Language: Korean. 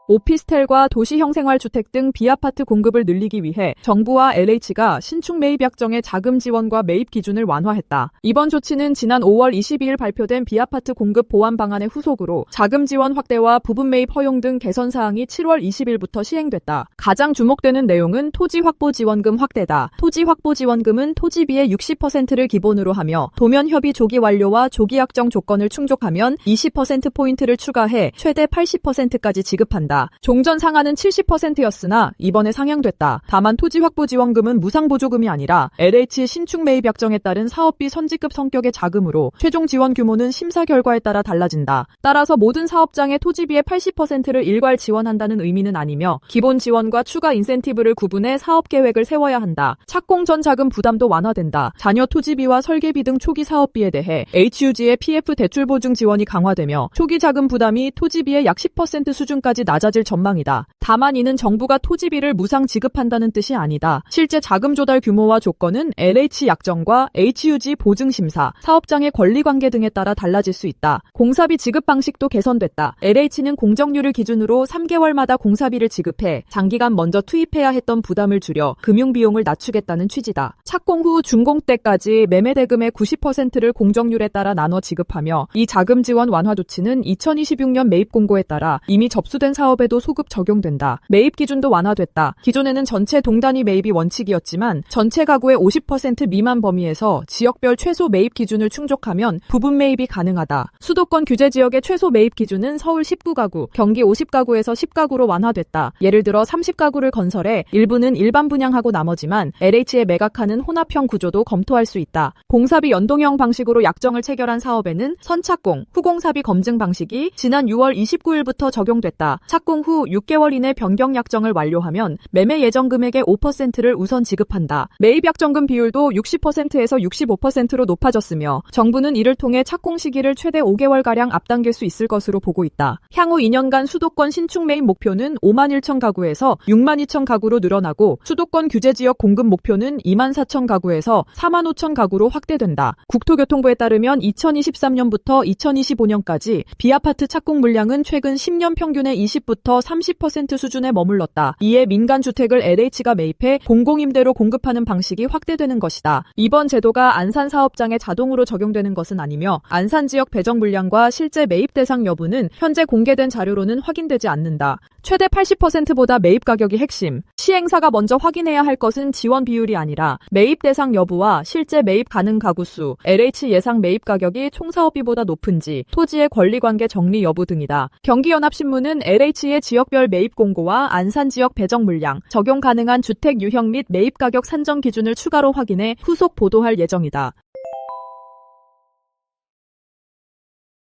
오피스텔과 도시형 생활주택 등 B아파트 공급을 늘리기 위해 정부와 LH가 신축 매입 약정의 자금 지원과 매입 기준을 완화했다. 이번 조치는 지난 5월 22일 발표된 B아파트 공급 보완 방안의 후속으로 자금 지원 확대와 부분 매입 허용 등 개선 사항이 7월 20일부터 시행됐다. 가장 주목되는 내용은 토지 확보 지원금 확대다. 토지 확보 지원금은 토지비의 60%를 기본으로 하며 도면 협의 조기 완료와 조기 약정 조건을 충족하면 20%포인트를 추가해 최대 80%까지 지급한다. 종전 상한은 70%였으나 이번에 상향됐다. 다만 토지 확보 지원금은 무상보조금이 아니라 LH 신축 매입 약정에 따른 사업비 선지급 성격의 자금으로 최종 지원 규모는 심사 결과에 따라 달라진다. 따라서 모든 사업장의 토지비의 80%를 일괄 지원한다는 의미는 아니며 기본 지원과 추가 인센티브를 구분해 사업 계획을 세워야 한다. 착공 전 자금 부담도 완화된다. 자녀 토지비와 설계비 등 초기 사업비에 대해 HUG의 PF 대출 보증 지원이 강화되며 초기 자금 부담이 토지비의 약 10% 수준까지 낮아질 전망이다. 다만 이는 정부가 토지비를 무상 지급한다는 뜻이 아니다. 실제 자금 조달 규모와 조건은 LH 약정과 HUG 보증 심사, 사업장의 권리관계 등에 따라 달라질 수 있다. 공사비 지급 방식도 개선됐다. LH는 공정률을 기준으로 3개월마다 공사비를 지급해 장기간 먼저 투입해야 했던 부담을 줄여 금융비용을 낮추겠다는 취지다. 착공 후 준공 때까지 매매 대금의 90%를 공정률에 따라 나눠 지급하며 이 자금 지원 완화 조치는 2026년 매입 공고에 따라 이미 접수된 사업에도 소급 적용된다. 매입 기준도 완화됐다. 기존에는 전체 동단위 매입이 원칙이었지만 전체 가구의 50% 미만 범위에서 지역별 최소 매입 기준을 충족하면 부분 매입이 가능하다. 수도권 규제 지역의 최소 매입 기준은 서울 19가구, 경기 50가구에서 10가구로 완화됐다. 예를 들어 30가구를 건설해 일부는 일반 분양하고 나머지만 LH에 매각하는 혼합형 구조도 검토할 수 있다. 공사비 연동형 방식으로 약정을 체결한 사업에는 선착공, 후공사비 검증 방식이 지난 6월 29일부터 적용됐다. 착공 후 6개월 이내 변경 약정을 완료하면 매매 예정 금액의 5%를 우선 지급한다. 매입 약정금 비율도 60%에서 65%로 높아졌으며 정부는 이를 통해 착공 시기를 최대 5개월가량 앞당길 수 있을 것으로 보고 있다. 향후 2년간 수도권 신축 매입 목표는 5만 1천 가구에서 6만 2천 가구로 늘어나고 수도권 규제지역 공급 목표는 2만 4천 가구에서 4만 5천 가구로 확대된다. 국토교통부에 따르면 2023년부터 2025년까지 B아파트 착공 물량은 최근 10년 평균의 20부터 30% 수준에 머물렀다. 이에 민간 주택을 LH가 매입해 공공임대로 공급하는 방식이 확대되는 것이다. 이번 제도가 안산 사업장에 자동으로 적용되는 것은 아니며 안산 지역 배정 물량과 실제 매입 대상 여부는 현재 공개된 자료로는 확인되지 않는다. 최대 80%보다 매입 가격이 핵심. 시행사가 먼저 확인해야 할 것은 지원 비율이 아니라 매입 대상 여부와 실제 매입 가능 가구 수, LH 예상 매입 가격이 총사업비보다 높은지, 토지의 권리관계 정리 여부 등이다. 경기연합신문은 LH의 지역별 매입 공고와 안산 지역 배정 물량, 적용 가능한 주택 유형 및 매입 가격 산정 기준을 추가로 확인해 후속 보도할 예정이다.